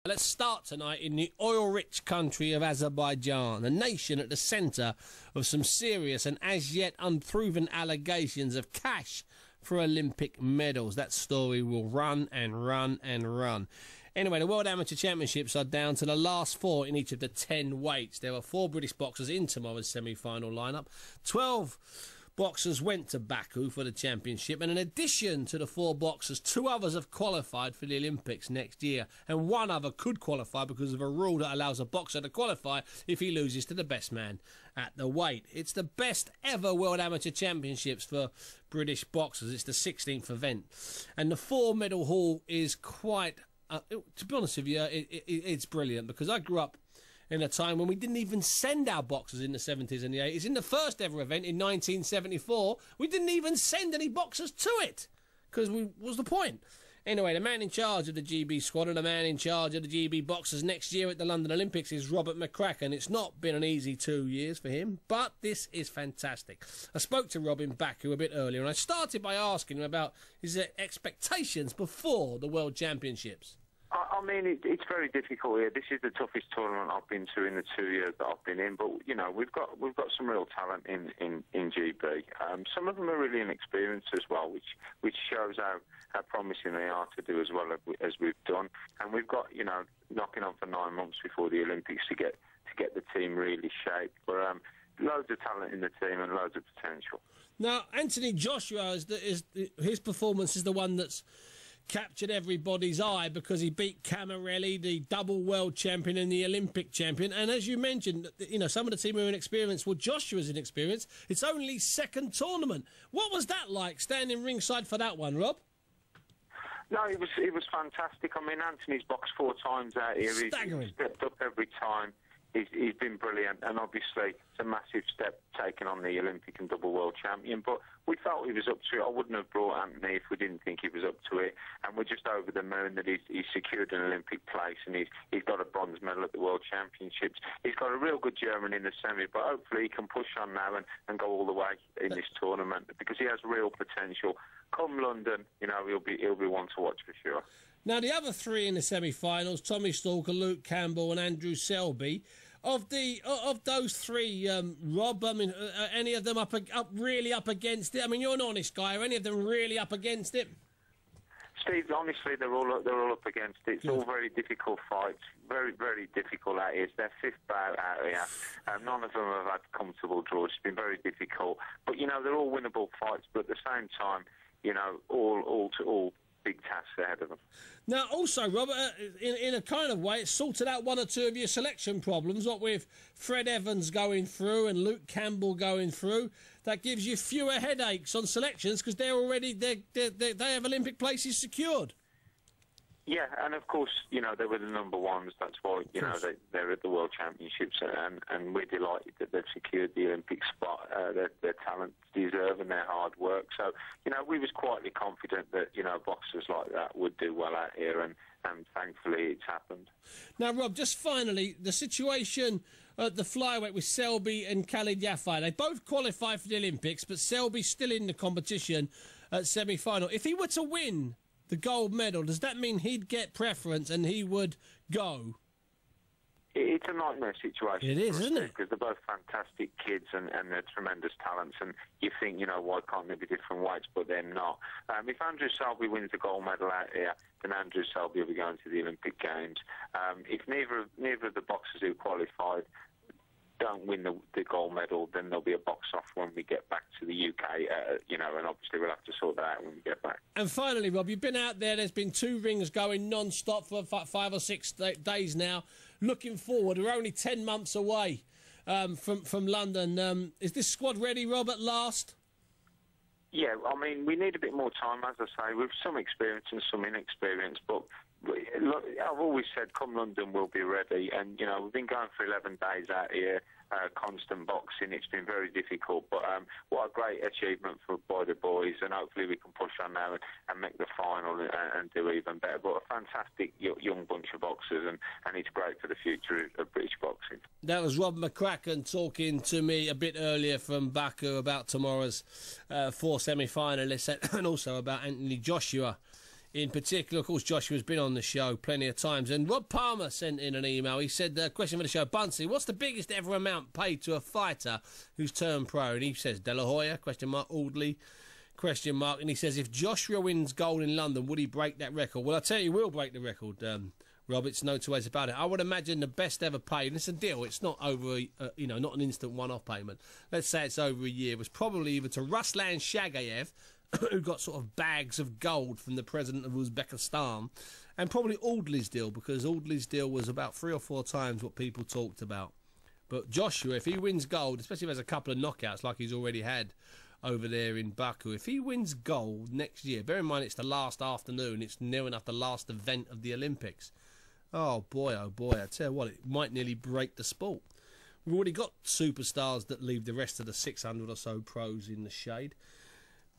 Let's start tonight in the oil-rich country of Azerbaijan, a nation at the centre of some serious and as yet unproven allegations of cash for Olympic medals. That story will run and run and run. Anyway, the World Amateur Championships are down to the last four in each of the 10 weights. There were 4 British boxers in tomorrow's semi-final lineup. 12 boxers went to Baku for the championship, and in addition to the 4 boxers, 2 others have qualified for the Olympics next year, and 1 other could qualify because of a rule that allows a boxer to qualify if he loses to the best man at the weight. It's the best ever World Amateur Championships for British boxers. It's the 16th event, and the 4-medal haul is quite to be honest with you, it's brilliant, because I grew up in a time when we didn't even send our boxers in the 70s and the 80s. In the first ever event in 1974, we didn't even send any boxers to it, because what's the point? Anyway, the man in charge of the GB squad and the man in charge of the GB boxers next year at the London Olympics is Robert McCracken. It's not been an easy 2 years for him, but this is fantastic. I spoke to Rob in Baku a bit earlier, and I started by asking him about his expectations before the World Championships. I mean, it's very difficult here. This is the toughest tournament I've been to in the 2 years that I've been in. But you know, we've got some real talent in GB. Some of them are really inexperienced as well, which shows how promising they are to do as well as we've done. And we've got, you know, knocking on for 9 months before the Olympics to get the team really shaped. But loads of talent in the team and loads of potential. Now, Anthony Joshua his performance is the one that's captured everybody's eye, because he beat Camarelli, the double world champion and the Olympic champion. And as you mentioned, you know, some of the team are inexperienced. Well, Joshua's inexperienced. It's only second tournament. What was that like, standing ringside for that one, Rob? No, it was fantastic. I mean, Anthony's boxed 4 times out here. He's stepped up every time. He's been brilliant, and obviously it's a massive step taken on the Olympic and double world champion, but we felt he was up to it. I wouldn't have brought Anthony if we didn't think he was up to it, and we're just over the moon that he's secured an Olympic place, and he's got a bronze medal at the World Championships. He's got a real good German in the semi, but hopefully he can push on now and go all the way in this tournament, because he has real potential. Come London, you know, he'll be one to watch for sure. Now, the other 3 in the semi-finals, Tommy Stalker, Luke Campbell and Andrew Selby, of those 3, Rob, I mean, are any of them really up against it? I mean, you're an honest guy. Are any of them really up against it? Steve, honestly, they're all up against it. It's all very difficult fights, very, very difficult out here. It's their 5th bout out here. None of them have had comfortable draws. It's been very difficult. But, you know, they're all winnable fights, but at the same time, you know, all big tasks ahead of them. Now, also, Robert, in a kind of way, it's sorted out 1 or 2 of your selection problems, what with Fred Evans going through and Luke Campbell going through. That gives you fewer headaches on selections, because they have Olympic places secured. Yeah, and of course, you know, they were the number 1s. That's why, you know, they're at the World Championships, and we're delighted that they've secured the Olympic spot. Their talent deserve and their hard work. So, you know, we was quietly confident that, you know, boxers like that would do well out here, and thankfully it's happened. Now, Rob, just finally, the situation at the flyweight with Selby and Khalid Yafai. They both qualified for the Olympics, but Selby's still in the competition at semi-final. If he were to win the gold medal, does that mean he'd get preference and he would go? It's a nightmare situation. It is, isn't it? Because they're both fantastic kids and they're tremendous talents, and you think, you know, why can't they be different weights, but they're not. If Andrew Selby wins the gold medal out here, then Andrew Selby will be going to the Olympic Games. If neither of the boxers who qualified don't win the gold medal, then there'll be a box-off when we get back to the UK, you know, and obviously we'll have to sort that out when we get back. And finally, Rob, you've been out there, there's been 2 rings going non-stop for 5 or 6 days now. Looking forward, we're only 10 months away from London. Is this squad ready, Rob, at last? Yeah, I mean, we need a bit more time, as I say, with some experience and some inexperience, but look, I've always said, come London, we'll be ready. And, you know, we've been going for 11 days out here, constant boxing. It's been very difficult, but what a great achievement by the boys, and hopefully we can push on now and make the final and do even better. But a fantastic young bunch of boxers, and it's great for the future of British boxing. That was Rob McCracken talking to me a bit earlier from Baku about tomorrow's 4 semi-finalists, and also about Anthony Joshua in particular. Of course, Joshua's been on the show plenty of times. And Rob Palmer sent in an email. He said, question for the show, Bunsey, what's the biggest ever amount paid to a fighter who's turned pro? And he says, De La Hoya, question mark, Audley, question mark. And he says, if Joshua wins gold in London, would he break that record? Well, I tell you, he will break the record, Rob. It's no two ways about it. I would imagine the best ever paid, and it's a deal, it's not over, not an instant one-off payment. Let's say it's over a year. It was probably either to Ruslan Shagayev, who got sort of bags of gold from the president of Uzbekistan, and probably Audley's deal, because Audley's deal was about 3 or 4 times what people talked about. But Joshua, if he wins gold, especially if he has a couple of knockouts like he's already had over there in Baku, if he wins gold next year, bear in mind it's the last afternoon, it's near enough the last event of the Olympics. Oh boy, I tell you what, it might nearly break the sport. We've already got superstars that leave the rest of the 600 or so pros in the shade.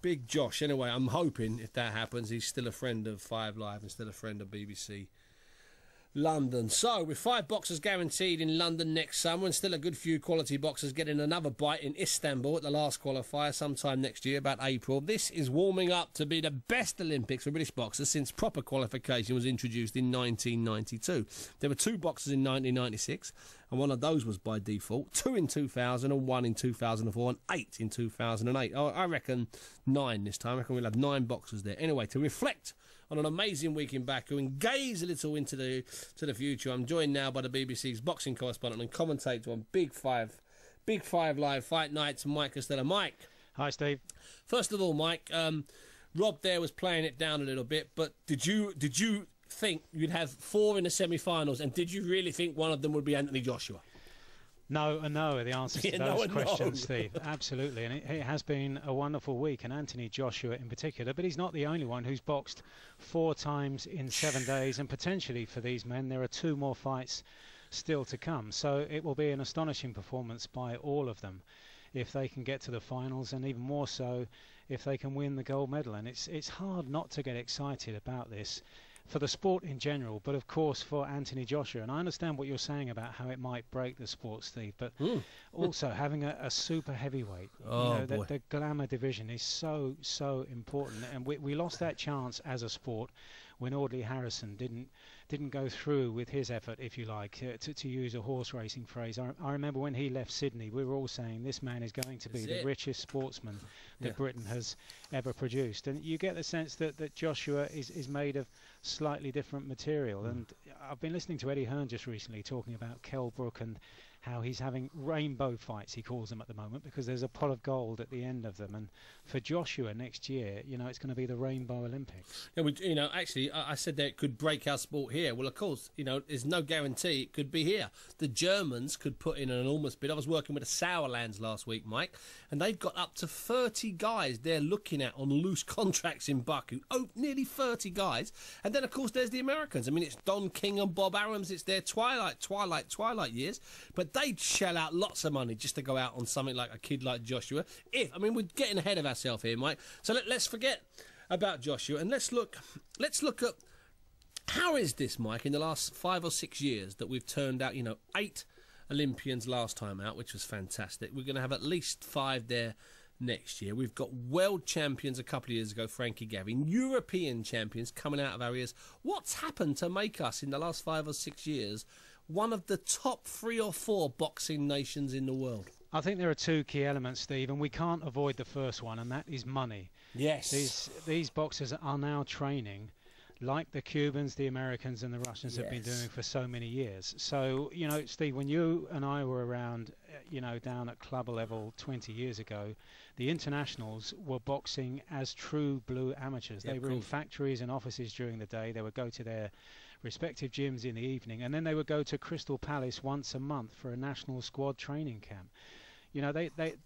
Big Josh, anyway, I'm hoping if that happens, he's still a friend of 5 Live and still a friend of BBC London. So, with 5 boxers guaranteed in London next summer and still a good few quality boxers getting another bite in Istanbul at the last qualifier sometime next year, about April, this is warming up to be the best Olympics for British boxers since proper qualification was introduced in 1992. There were 2 boxers in 1996, and one of those was by default, 2 in 2000 and 1 in 2004 and 8 in 2008. I reckon 9 this time. I reckon we'll have 9 boxers there. Anyway, to reflect on an amazing week in Baku and gaze a little into the future, I'm joined now by the BBC's boxing correspondent and commentator on Big Five Live Fight Nights, Mike Costello. Mike. Hi, Steve. First of all, Mike, Rob there was playing it down a little bit, but did you think you'd have 4 in the semi-finals, and did you really think one of them would be Anthony Joshua? No and no are the answers to those questions, Steve. Absolutely. And it has been a wonderful week, and Anthony Joshua in particular. But he's not the only one who's boxed 4 times in 7 days. And potentially for these men, there are 2 more fights still to come. So it will be an astonishing performance by all of them if they can get to the finals, and even more so if they can win the gold medal. And it's hard not to get excited about this for the sport in general, but of course for Anthony Joshua. And I understand what you're saying about how it might break the sport, Steve, but also having a super heavyweight, the glamour division is so important. And we lost that chance as a sport when Audley Harrison didn't go through with his effort, if you like, to use a horse racing phrase. I remember when he left Sydney, we were all saying this man is going to be the richest sportsman that Britain has ever produced. And you get the sense that Joshua is made of slightly different material. And I've been listening to Eddie Hearn just recently talking about Kell Brook and how he's having rainbow fights, he calls them at the moment, because there's a pot of gold at the end of them. And for Joshua next year, it's going to be the Rainbow Olympics. Yeah, actually, I said that it could break our sport here. Well, of course, there's no guarantee it could be here. The Germans could put in an enormous bid. I was working with the Sauerlands last week, Mike, and they've got up to 30 guys they're looking at on loose contracts in Baku. Oh, nearly 30 guys. And then, of course, there's the Americans. I mean, it's Don King and Bob Arams. It's their twilight years. But they'd shell out lots of money just to go out on something like a kid like Joshua. We're getting ahead of ourselves here, Mike. So let's forget about Joshua and let's look at how is this, Mike, in the last 5 or 6 years that we've turned out, 8 Olympians last time out, which was fantastic. We're going to have at least 5 there next year. We've got world champions a couple of years ago, Frankie Gavin, European champions coming out of our ears. What's happened to make us in the last 5 or 6 years one of the top 3 or 4 boxing nations in the world? I think there are 2 key elements, Steve, and we can't avoid the first one, and that is money. Yes. These boxers are now training like the Cubans, the Americans and the Russians have been doing for so many years. So, Steve, when you and I were around, down at club level 20 years ago, the internationals were boxing as true blue amateurs. They were in factories and offices during the day. They would go to their respective gyms in the evening, and then they would go to Crystal Palace once a month for a national squad training camp.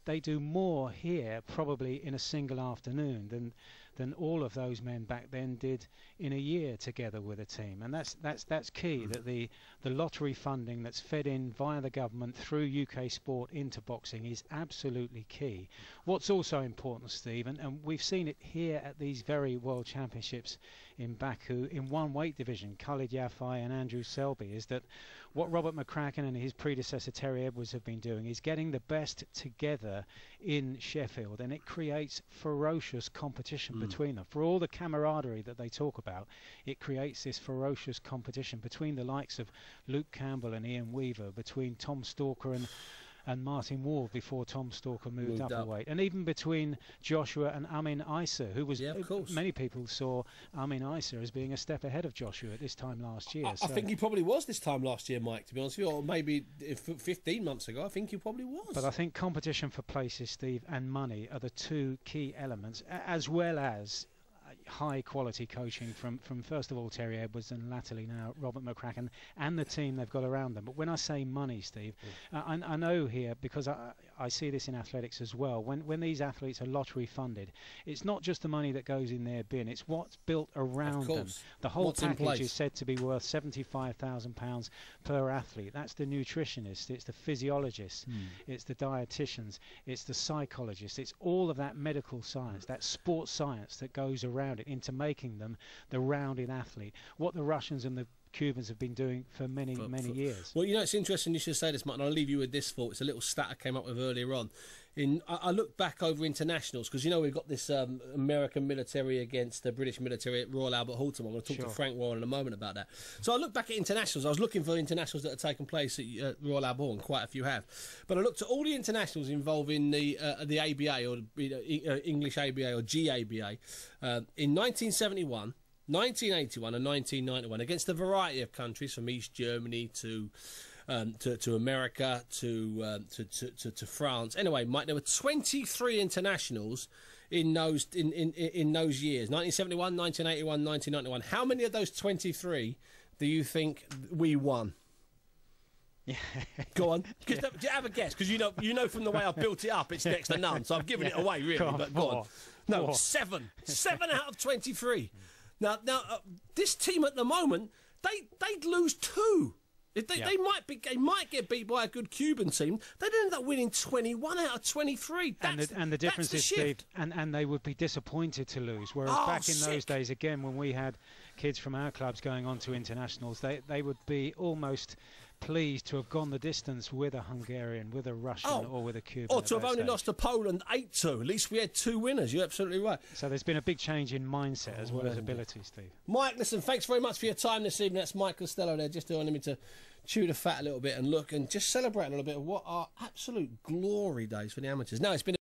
They do more here probably in a single afternoon than all of those men back then did in a year together with a team. And that's key, that the lottery funding that's fed in via the government through UK sport into boxing is absolutely key. What's also important, Steve, and we've seen it here at these very World Championships in Baku in one weight division, Khalid Yafai and Andrew Selby, is that what Robert McCracken and his predecessor Terry Edwards have been doing is getting the best together in Sheffield, and it creates ferocious competition between them. For all the camaraderie that they talk about, it creates this ferocious competition between the likes of Luke Campbell and Ian Weaver, between Tom Stalker and Martin Ward before Tom Stalker moved up a weight, and even between Joshua and Amin Isa, who was, many people saw Amin Isa as being a step ahead of Joshua at this time last year. I think he probably was this time last year, Mike, to be honest with you, or maybe 15 months ago. I think he probably was. But I think competition for places, Steve, and money are the two key elements, as well as high quality coaching from first of all Terry Edwards and latterly now Robert McCracken and the team they've got around them. But when I say money, Steve, I know here, because I see this in athletics as well, when these athletes are lottery funded, it's not just the money that goes in their bin, it's what's built around them. The whole package is said to be worth £75,000 per athlete. That's the nutritionist, it's the physiologist, it's the dietitians, it's the psychologist, it's all of that medical science, that sports science that goes around it into making them the rounded athlete. What the Russians and the Cubans have been doing for many years. Well, you know, it's interesting you should say this, Martin. I'll leave you with this thought. It's a little stat I came up with earlier on. I looked back over internationals, because, you know, we've got this American military against the British military at Royal Albert Hall tomorrow. I'm going to talk to Frank Royal in a moment about that. So I looked back at internationals. I was looking for internationals that have taken place at Royal Albert Hall, and quite a few have. But I looked at all the internationals involving the ABA, or English ABA, or GABA, in 1971, 1981 and 1991, against a variety of countries, from East Germany to America to France. Anyway, Mike, there were 23 internationals in those years: 1971, 1981, 1991. How many of those 23 do you think we won? Yeah. Go on, have a guess, because you know from the way I've built it up, it's next to none. So I've given it away, really. But go on. No, seven out of 23. Now, this team at the moment, they'd lose 2. They might get beat by a good Cuban team. They'd end up winning 21 out of 23. And the difference is, Steve, and they would be disappointed to lose. Whereas back in those days, again, when we had kids from our clubs going on to internationals, they would be almost pleased to have gone the distance with a Hungarian, with a Russian, or with a Cuban. Or to have only lost to Poland 8-2. At least we had 2 winners. You're absolutely right. So there's been a big change in mindset as well as ability, Steve. Mike, listen, thanks very much for your time this evening. That's Mike Costello there, just wanting me to chew the fat a little bit and look and just celebrate a little bit of what are absolute glory days for the amateurs. Now, it's been